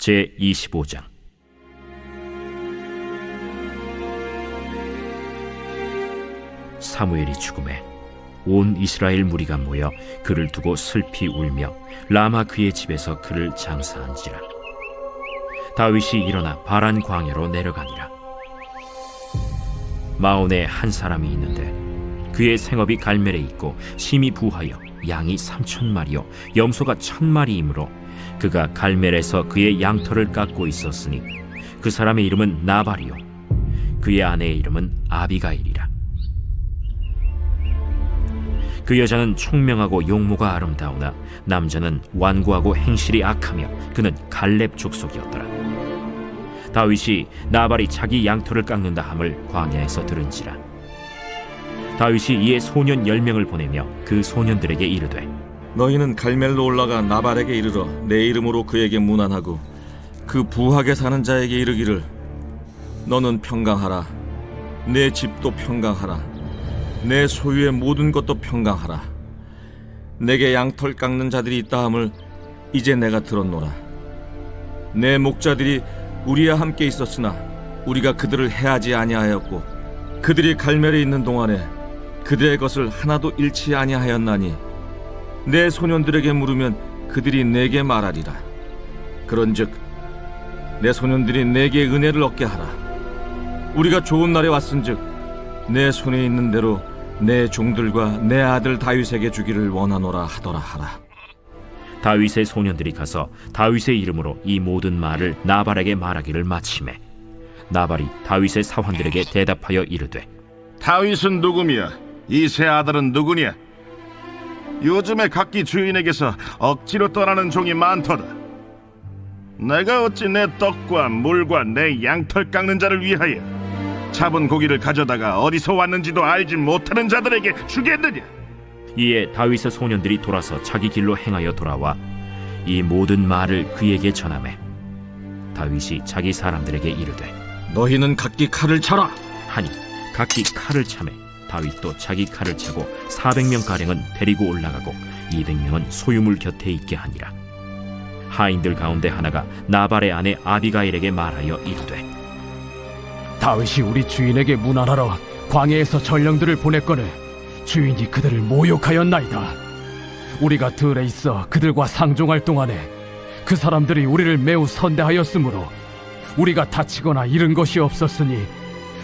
제25장. 사무엘이 죽음에 온 이스라엘 무리가 모여 그를 두고 슬피 울며 라마 그의 집에서 그를 장사한지라. 다윗이 일어나 바란 광야로 내려가니라. 마온에 한 사람이 있는데 그의 생업이 갈멜에 있고 심히 부하여 양이 3,000마리요 염소가 1,000마리이므로 그가 갈멜에서 그의 양털을 깎고 있었으니 그 사람의 이름은 나발이요 그의 아내의 이름은 아비가일이라. 그 여자는 총명하고 용모가 아름다우나 남자는 완고하고 행실이 악하며 그는 갈렙 족속이었더라. 다윗이 나발이 자기 양털을 깎는다 함을 광야에서 들은지라. 다윗이 이에 소년 10명을 보내며 그 소년들에게 이르되, 너희는 갈멜로 올라가 나발에게 이르러 내 이름으로 그에게 문안하고 그 부하게 사는 자에게 이르기를, 너는 평강하라. 내 집도 평강하라. 내 소유의 모든 것도 평강하라. 내게 양털 깎는 자들이 있다 함을 이제 내가 들었노라. 내 목자들이 우리와 함께 있었으나 우리가 그들을 해하지 아니하였고 그들이 갈멜에 있는 동안에 그들의 것을 하나도 잃지 아니하였나니 내 소년들에게 물으면 그들이 내게 말하리라. 그런즉 내 소년들이 내게 은혜를 얻게 하라. 우리가 좋은 날에 왔은즉 내 손에 있는 대로 내 종들과 내 아들 다윗에게 주기를 원하노라 하더라 하라. 다윗의 소년들이 가서 다윗의 이름으로 이 모든 말을 나발에게 말하기를 마치매 나발이 다윗의 사환들에게 대답하여 이르되, 다윗은 누구며 이 세 아들은 누구냐? 요즘에 각기 주인에게서 억지로 떠나는 종이 많도다. 내가 어찌 내 떡과 물과 내 양털 깎는 자를 위하여 잡은 고기를 가져다가 어디서 왔는지도 알지 못하는 자들에게 주겠느냐? 이에 다윗의 소년들이 돌아서 자기 길로 행하여 돌아와 이 모든 말을 그에게 전하매 다윗이 자기 사람들에게 이르되, 너희는 각기 칼을 차라 하니 각기 칼을 차매 다윗도 자기 칼을 차고 400명가량은 데리고 올라가고 200명은 소유물 곁에 있게 하니라. 하인들 가운데 하나가 나발의 아내 아비가일에게 말하여 이르되, 다윗이 우리 주인에게 문안하러 광야에서 전령들을 보냈거늘 주인이 그들을 모욕하였나이다. 우리가 들에 있어 그들과 상종할 동안에 그 사람들이 우리를 매우 선대하였으므로 우리가 다치거나 잃은 것이 없었으니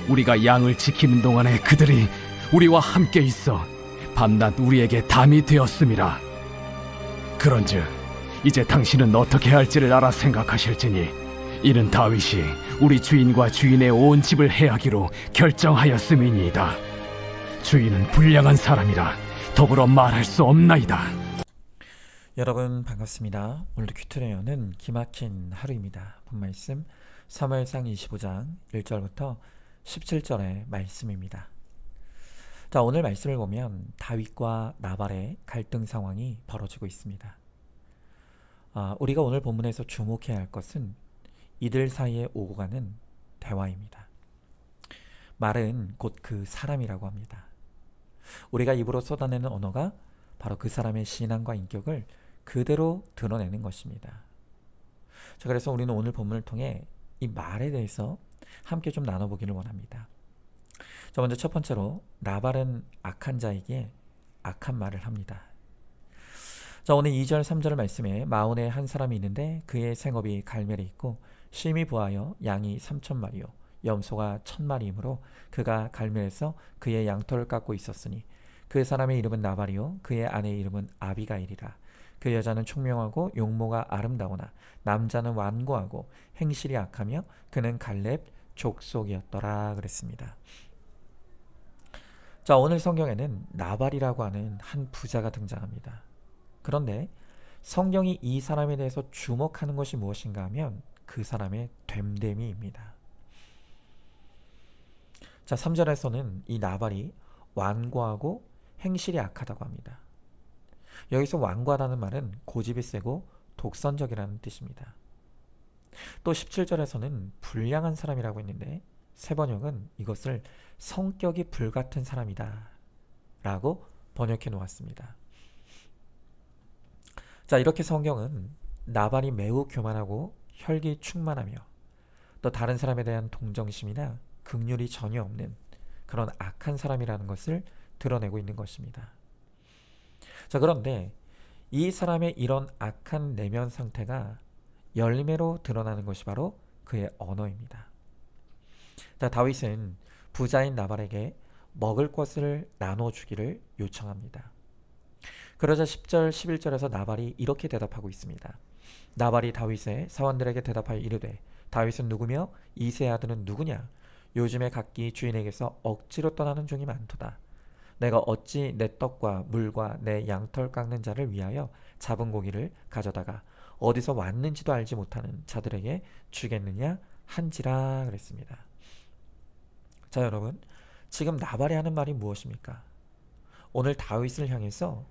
우리가 양을 지키는 동안에 그들이 우리와 함께 있어 밤낮 우리에게 담이 되었음이라. 그런즉 이제 당신은 어떻게 할지를 알아 생각하실지니 이는 다윗이 우리 주인과 주인의 온 집을 해하기로 결정하였음이니이다. 주인은 불량한 사람이라 더불어 말할 수 없나이다. 여러분 반갑습니다. 오늘도 큐트레어는 기막힌 하루입니다. 본 말씀 사무엘상 25장 1절부터 17절의 말씀입니다. 자, 오늘 말씀을 보면 다윗과 나발의 갈등 상황이 벌어지고 있습니다. 우리가 오늘 본문에서 주목해야 할 것은 이들 사이에 오고 가는 대화입니다. 말은 곧 그 사람이라고 합니다. 우리가 입으로 쏟아내는 언어가 바로 그 사람의 신앙과 인격을 그대로 드러내는 것입니다. 자, 그래서 우리는 오늘 본문을 통해 이 말에 대해서 함께 좀 나눠보기를 원합니다. 자, 먼저 첫 번째로 나발은 악한 자에게 악한 말을 합니다. 자, 오늘 2절 3절 말씀에 마온에 한 사람이 있는데 그의 생업이 갈멜에 있고 심히 부하여 양이 3,000마리요 염소가 1,000마리이므로 그가 갈멜에서 그의 양털을 깎고 있었으니 그 사람의 이름은 나발이요 그의 아내의 이름은 아비가일이라. 그 여자는 총명하고 용모가 아름다우나 남자는 완고하고 행실이 악하며 그는 갈렙 족속이었더라 그랬습니다. 자, 오늘 성경에는 나발이라고 하는 한 부자가 등장합니다. 그런데 성경이 이 사람에 대해서 주목하는 것이 무엇인가 하면 그 사람의 됨됨이입니다. 자, 3절에서는 이 나발이 완고하고 행실이 악하다고 합니다. 여기서 완고하다는 말은 고집이 세고 독선적이라는 뜻입니다. 또 17절에서는 불량한 사람이라고 했는데 새 번역은 이것을 성격이 불같은 사람이다 라고 번역해 놓았습니다. 자, 이렇게 성경은 나발이 매우 교만하고 혈기 충만하며 또 다른 사람에 대한 동정심이나 긍휼이 전혀 없는 그런 악한 사람이라는 것을 드러내고 있는 것입니다. 자, 그런데 이 사람의 이런 악한 내면 상태가 열매로 드러나는 것이 바로 그의 언어입니다. 자, 다윗은 부자인 나발에게 먹을 것을 나눠주기를 요청합니다. 그러자 10절 11절에서 나발이 이렇게 대답하고 있습니다. 나발이 다윗의 사원들에게 대답하여 이르되 다윗은 누구며 이새의 아들은 누구냐? 요즘에 각기 주인에게서 억지로 떠나는 종이 많도다. 내가 어찌 내 떡과 물과 내 양털 깎는 자를 위하여 잡은 고기를 가져다가 어디서 왔는지도 알지 못하는 자들에게 주겠느냐 한지라 그랬습니다. 자, 여러분, 지금 나발이 하는 말이 무엇입니까? 오늘 다윗을 향해서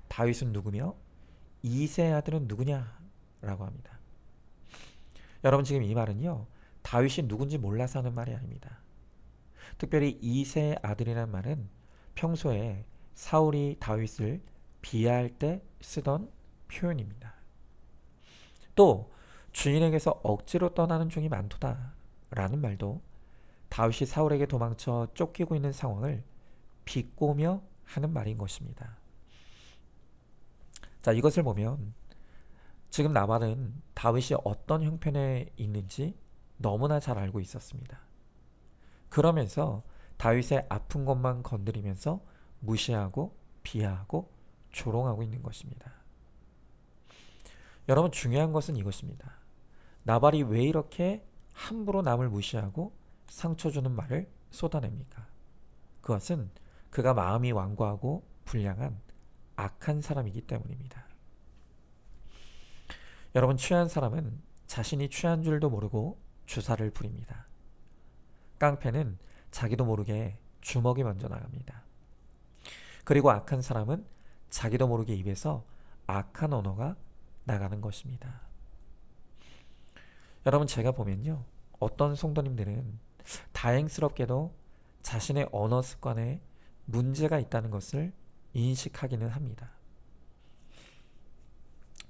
다윗은 누구며 이새의 아들은 누구냐? 라고 합니다. 여러분, 지금 이 말은요, 다윗이 누군지 몰라서 하는 말이 아닙니다. 특별히 이새의 아들이라는 말은 평소에 사울이 다윗을 비하할 때 쓰던 표현입니다. 또 주인에게서 억지로 떠나는 종이 많도다 라는 말도 다윗이 사울에게 도망쳐 쫓기고 있는 상황을 비꼬며 하는 말인 것입니다. 자, 이것을 보면 지금 나발은 다윗이 어떤 형편에 있는지 너무나 잘 알고 있었습니다. 그러면서 다윗의 아픈 것만 건드리면서 무시하고 비하하고 조롱하고 있는 것입니다. 여러분, 중요한 것은 이것입니다. 나발이 왜 이렇게 함부로 남을 무시하고 상처 주는 말을 쏟아냅니까? 그것은 그가 마음이 완고하고 불량한 악한 사람이기 때문입니다. 여러분, 취한 사람은 자신이 취한 줄도 모르고 주사를 부립니다. 깡패는 자기도 모르게 주먹이 먼저 나갑니다. 그리고 악한 사람은 자기도 모르게 입에서 악한 언어가 나가는 것입니다. 여러분, 제가 보면요, 어떤 성도님들은 다행스럽게도 자신의 언어 습관에 문제가 있다는 것을 인식하기는 합니다.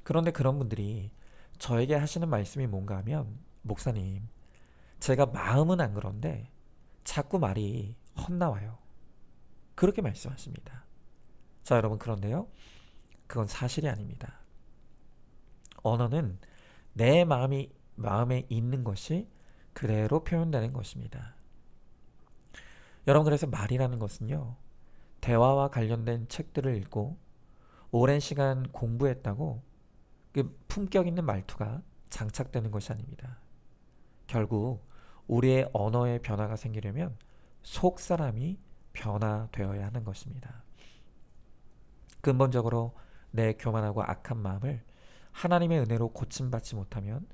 그런데 그런 분들이 저에게 하시는 말씀이 뭔가 하면, 목사님, 제가 마음은 안 그런데 자꾸 말이 헛나와요. 그렇게 말씀하십니다. 자, 여러분, 그런데요, 그건 사실이 아닙니다. 언어는 내 마음에 있는 것이 그대로 표현되는 것입니다. 여러분, 그래서 말이라는 것은요, 대화와 관련된 책들을 읽고 오랜 시간 공부했다고 그 품격 있는 말투가 장착되는 것이 아닙니다. 결국 우리의 언어에 변화가 생기려면 속 사람이 변화되어야 하는 것입니다. 근본적으로 내 교만하고 악한 마음을 하나님의 은혜로 고침받지 못하면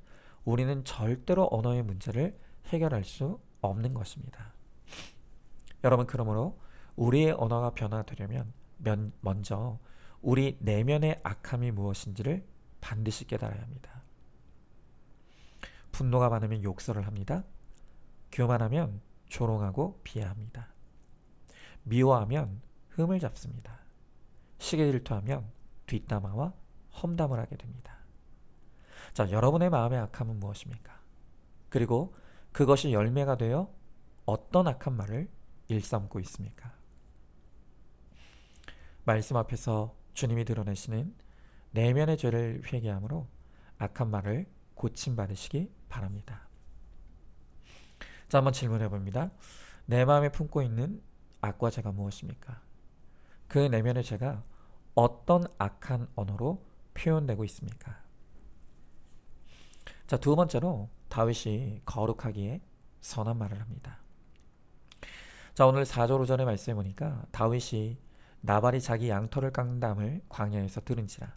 우리는 절대로 언어의 문제를 해결할 수 없는 것입니다. 여러분, 그러므로 우리의 언어가 변화되려면 먼저 우리 내면의 악함이 무엇인지를 반드시 깨달아야 합니다. 분노가 많으면 욕설을 합니다. 교만하면 조롱하고 비하합니다. 미워하면 흠을 잡습니다. 시기 질투하면 뒷담화와 험담을 하게 됩니다. 자, 여러분의 마음의 악함은 무엇입니까? 그리고 그것이 열매가 되어 어떤 악한 말을 일삼고 있습니까? 말씀 앞에서 주님이 드러내시는 내면의 죄를 회개함으로 악한 말을 고침받으시기 바랍니다. 자, 한번 질문해 봅니다. 내 마음에 품고 있는 악과 죄가 무엇입니까? 그 내면의 죄가 어떤 악한 언어로 표현되고 있습니까? 자, 두 번째로 다윗이 거룩하기에 선한 말을 합니다. 자, 오늘 4절 5절의 말씀에 보니까 다윗이 나발이 자기 양털을 깎는 담을 광야에서 들은지라.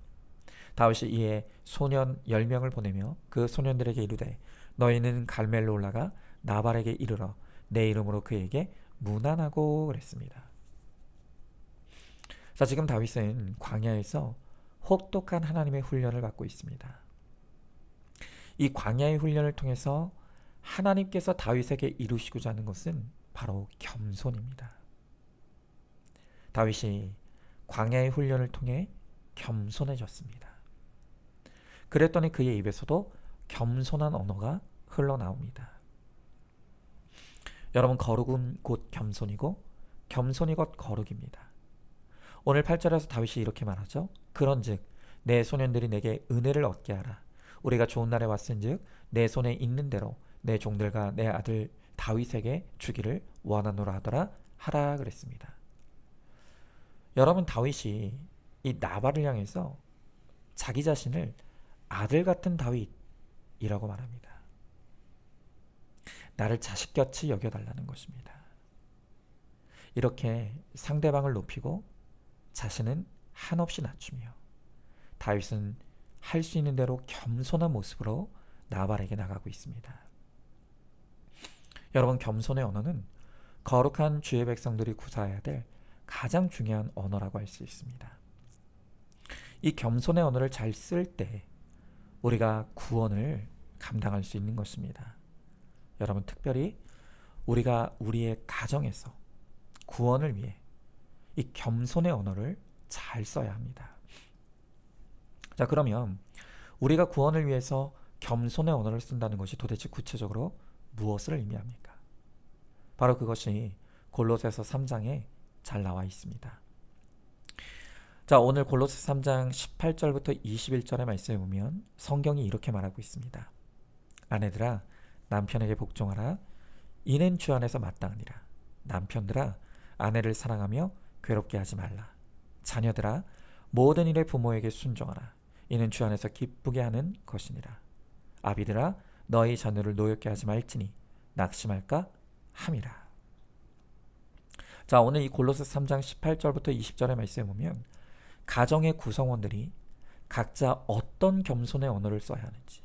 다윗이 이에 소년 10명을 보내며 그 소년들에게 이르되 너희는 갈멜로 올라가 나발에게 이르러 내 이름으로 그에게 문안하고 그랬습니다. 자, 지금 다윗은 광야에서 혹독한 하나님의 훈련을 받고 있습니다. 이 광야의 훈련을 통해서 하나님께서 다윗에게 이루시고자 하는 것은 바로 겸손입니다. 다윗이 광야의 훈련을 통해 겸손해졌습니다. 그랬더니 그의 입에서도 겸손한 언어가 흘러나옵니다. 여러분, 거룩은 곧 겸손이고 겸손이 곧 거룩입니다. 오늘 8절에서 다윗이 이렇게 말하죠. 그런즉 내 소년들이 내게 은혜를 얻게 하라. 우리가 좋은 날에 왔은즉 내 손에 있는 대로 내 종들과 내 아들 다윗에게 주기를 원하노라 하더라 하라 그랬습니다. 여러분, 다윗이 이 나발을 향해서 자기 자신을 아들 같은 다윗이라고 말합니다. 나를 자식같이 여겨달라는 것입니다. 이렇게 상대방을 높이고 자신은 한없이 낮추며 다윗은 할 수 있는 대로 겸손한 모습으로 나발에게 나가고 있습니다. 여러분, 겸손의 언어는 거룩한 주의 백성들이 구사해야 될 가장 중요한 언어라고 할 수 있습니다. 이 겸손의 언어를 잘 쓸 때 우리가 구원을 감당할 수 있는 것입니다. 여러분, 특별히 우리가 우리의 가정에서 구원을 위해 이 겸손의 언어를 잘 써야 합니다. 자, 그러면 우리가 구원을 위해서 겸손의 언어를 쓴다는 것이 도대체 구체적으로 무엇을 의미합니까? 바로 그것이 골로새서 3장에 잘 나와 있습니다. 자, 오늘 골로새 3장 18절부터 21절의 말씀에 보면 성경이 이렇게 말하고 있습니다. 아내들아, 남편에게 복종하라. 이는 주 안에서 마땅하니라. 남편들아, 아내를 사랑하며 괴롭게 하지 말라. 자녀들아, 모든 일에 부모에게 순종하라. 이는 주 안에서 기쁘게 하는 것이니라. 아비들아, 너희 자녀를 노엽게 하지 말지니 낙심할까 함이라. 자, 오늘 이 골로새 3장 18절부터 20절의 말씀에 보면 가정의 구성원들이 각자 어떤 겸손의 언어를 써야 하는지,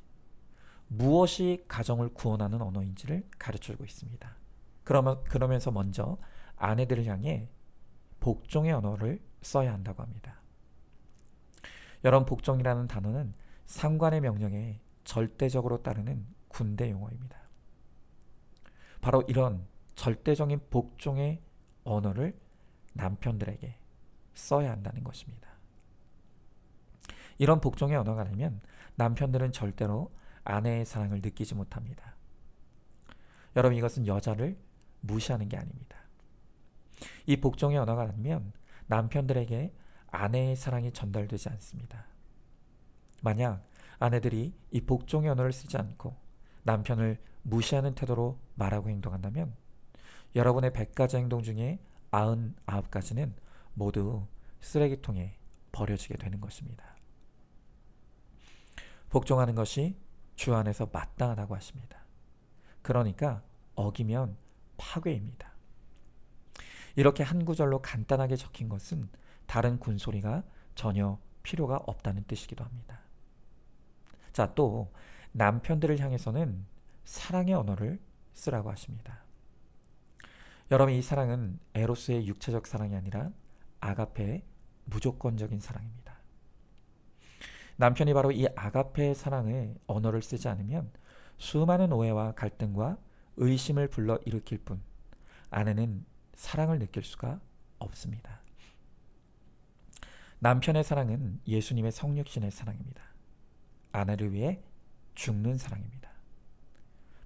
무엇이 가정을 구원하는 언어인지를 가르쳐주고 있습니다. 그러면서 먼저 아내들을 향해 복종의 언어를 써야 한다고 합니다. 여러분, 복종이라는 단어는 상관의 명령에 절대적으로 따르는 군대 용어입니다. 바로 이런 절대적인 복종의 언어를 남편들에게 써야 한다는 것입니다. 이런 복종의 언어가 아니면 남편들은 절대로 아내의 사랑을 느끼지 못합니다. 여러분, 이것은 여자를 무시하는 게 아닙니다. 이 복종의 언어가 아니면 남편들에게 아내의 사랑이 전달되지 않습니다. 만약 아내들이 이 복종의 언어를 쓰지 않고 남편을 무시하는 태도로 말하고 행동한다면 여러분의 100가지 행동 중에 99가지는 모두 쓰레기통에 버려지게 되는 것입니다. 복종하는 것이 주 안에서 마땅하다고 하십니다. 그러니까 어기면 파괴입니다. 이렇게 한 구절로 간단하게 적힌 것은 다른 군소리가 전혀 필요가 없다는 뜻이기도 합니다. 자, 또 남편들을 향해서는 사랑의 언어를 쓰라고 하십니다. 여러분, 이 사랑은 에로스의 육체적 사랑이 아니라 아가페의 무조건적인 사랑입니다. 남편이 바로 이 아가페의 사랑의 언어를 쓰지 않으면 수많은 오해와 갈등과 의심을 불러일으킬 뿐 아내는 사랑을 느낄 수가 없습니다. 남편의 사랑은 예수님의 성육신의 사랑입니다. 아내를 위해 죽는 사랑입니다.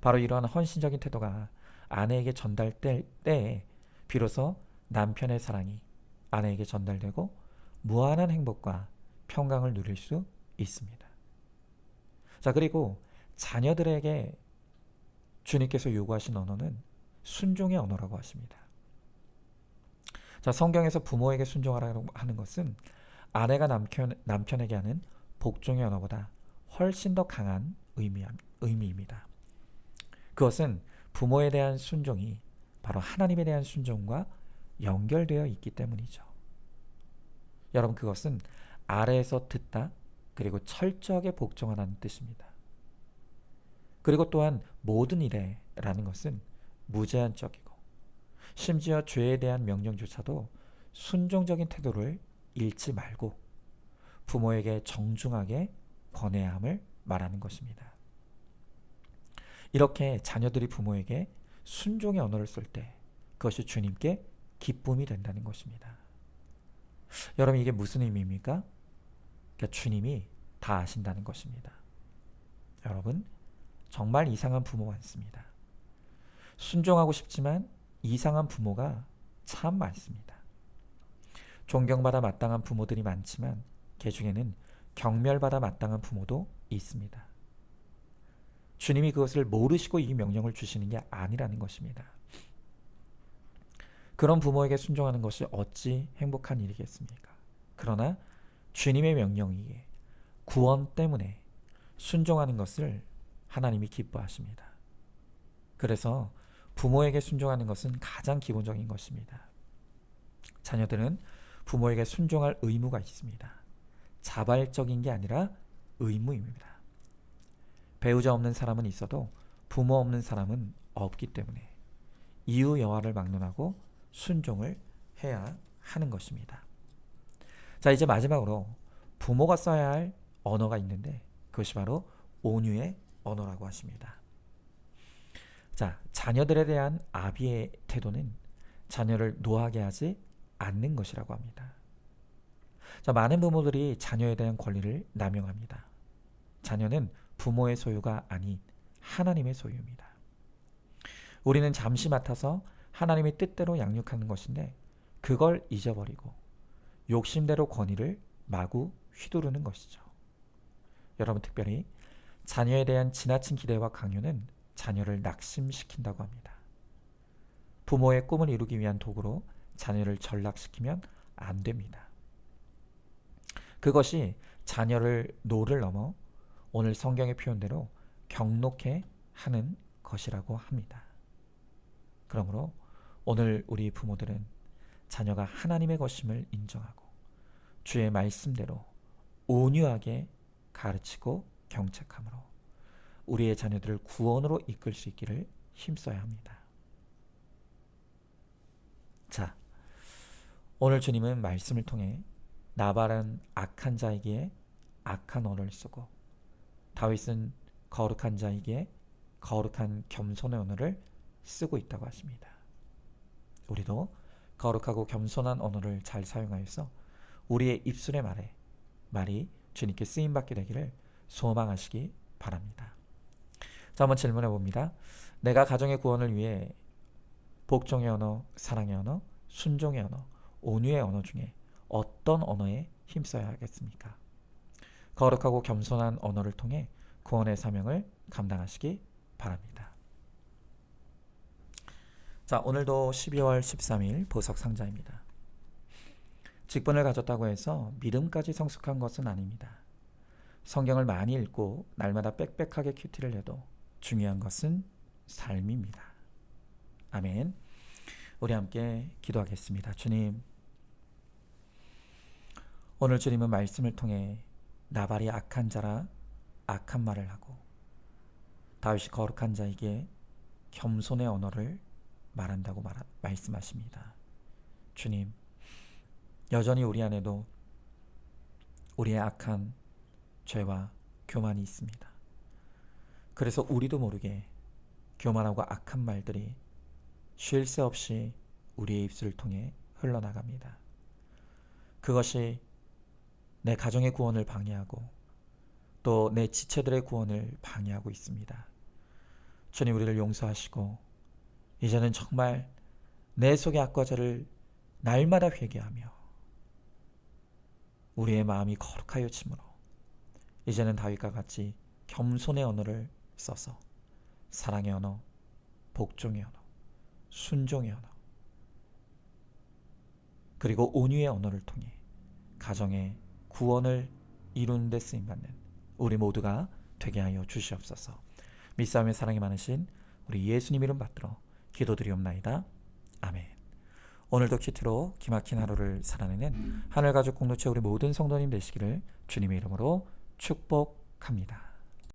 바로 이러한 헌신적인 태도가 아내에게 전달될 때에 비로소 남편의 사랑이 아내에게 전달되고 무한한 행복과 평강을 누릴 수 있습니다. 자, 그리고 자녀들에게 주님께서 요구하신 언어는 순종의 언어라고 하십니다. 자, 성경에서 부모에게 순종하라고 하는 것은 아내가 남편에게 하는 복종의 언어보다 훨씬 더 강한 의미입니다. 그것은 부모에 대한 순종이 바로 하나님에 대한 순종과 연결되어 있기 때문이죠. 여러분, 그것은 아래에서 듣다 그리고 철저하게 복종하라는 뜻입니다. 그리고 또한 모든 일에 라는 것은 무제한적이고 심지어 죄에 대한 명령조차도 순종적인 태도를 잃지 말고 부모에게 정중하게 권해야 함을 말하는 것입니다. 이렇게 자녀들이 부모에게 순종의 언어를 쓸 때 그것이 주님께 기쁨이 된다는 것입니다. 여러분, 이게 무슨 의미입니까? 그러니까 주님이 다 아신다는 것입니다. 여러분, 정말 이상한 부모 많습니다. 순종하고 싶지만 이상한 부모가 참 많습니다. 존경받아 마땅한 부모들이 많지만 그 중에는 경멸받아 마땅한 부모도 있습니다. 주님이 그것을 모르시고 이 명령을 주시는 게 아니라는 것입니다. 그런 부모에게 순종하는 것이 어찌 행복한 일이겠습니까? 그러나 주님의 명령이기에 구원 때문에 순종하는 것을 하나님이 기뻐하십니다. 그래서 부모에게 순종하는 것은 가장 기본적인 것입니다. 자녀들은 부모에게 순종할 의무가 있습니다. 자발적인 게 아니라 의무입니다. 배우자 없는 사람은 있어도 부모 없는 사람은 없기 때문에 이유 여하를 막론하고 순종을 해야 하는 것입니다. 자, 이제 마지막으로 부모가 써야 할 언어가 있는데 그것이 바로 온유의 언어라고 하십니다. 자, 자녀들에 대한 아비의 태도는 자녀를 노하게 하지 않는 것이라고 합니다. 자, 많은 부모들이 자녀에 대한 권리를 남용합니다. 자녀는 부모의 소유가 아닌 하나님의 소유입니다. 우리는 잠시 맡아서 하나님의 뜻대로 양육하는 것인데 그걸 잊어버리고 욕심대로 권위를 마구 휘두르는 것이죠. 여러분, 특별히 자녀에 대한 지나친 기대와 강요는 자녀를 낙심시킨다고 합니다. 부모의 꿈을 이루기 위한 도구로 자녀를 전락시키면 안 됩니다. 그것이 자녀를 노를 넘어 오늘 성경의 표현대로 경록해 하는 것이라고 합니다. 그러므로 오늘 우리 부모들은 자녀가 하나님의 것임을 인정하고 주의 말씀대로 온유하게 가르치고 경책함으로 우리의 자녀들을 구원으로 이끌 수 있기를 힘써야 합니다. 자, 오늘 주님은 말씀을 통해 나발은 악한 자이기에 악한 언어를 쓰고 다윗은 거룩한 자이기에 거룩한 겸손의 언어를 쓰고 있다고 하십니다. 우리도 거룩하고 겸손한 언어를 잘 사용하여서 우리의 입술의 말이 주님께 쓰임받게 되기를 소망하시기 바랍니다. 자, 한번 질문해 봅니다. 내가 가정의 구원을 위해 복종의 언어, 사랑의 언어, 순종의 언어, 온유의 언어 중에 어떤 언어에 힘써야 하겠습니까? 거룩하고 겸손한 언어를 통해 구원의 사명을 감당하시기 바랍니다. 자, 오늘도 12월 13일 보석 상자입니다. 직분을 가졌다고 해서 믿음까지 성숙한 것은 아닙니다. 성경을 많이 읽고 날마다 빽빽하게 큐티를 해도 중요한 것은 삶입니다. 아멘. 우리 함께 기도하겠습니다. 주님, 오늘 주님은 말씀을 통해 나발이 악한 자라 악한 말을 하고 다윗이 거룩한 자에게 겸손의 언어를 말한다고 말씀하십니다. 주님, 여전히 우리 안에도 우리의 악한 죄와 교만이 있습니다. 그래서 우리도 모르게 교만하고 악한 말들이 쉴 새 없이 우리의 입술을 통해 흘러나갑니다. 그것이 내 가정의 구원을 방해하고 또 내 지체들의 구원을 방해하고 있습니다. 주님, 우리를 용서하시고 이제는 정말 내 속의 악과 죄를 날마다 회개하며 우리의 마음이 거룩하여 침으로 이제는 다윗과 같이 겸손의 언어를 써서 사랑의 언어, 복종의 언어, 순종의 언어, 그리고 온유의 언어를 통해 가정의 구원을 이루는 데 쓰임받는 우리 모두가 되게 하여 주시옵소서. 믿사오며 사랑이 많으신 우리 예수님 이름 받들어 기도드리옵나이다. 아멘. 오늘도 큐티로 기막힌 하루를 살아내는 하늘가족 공동체 우리 모든 성도님 되시기를 주님의 이름으로 축복합니다.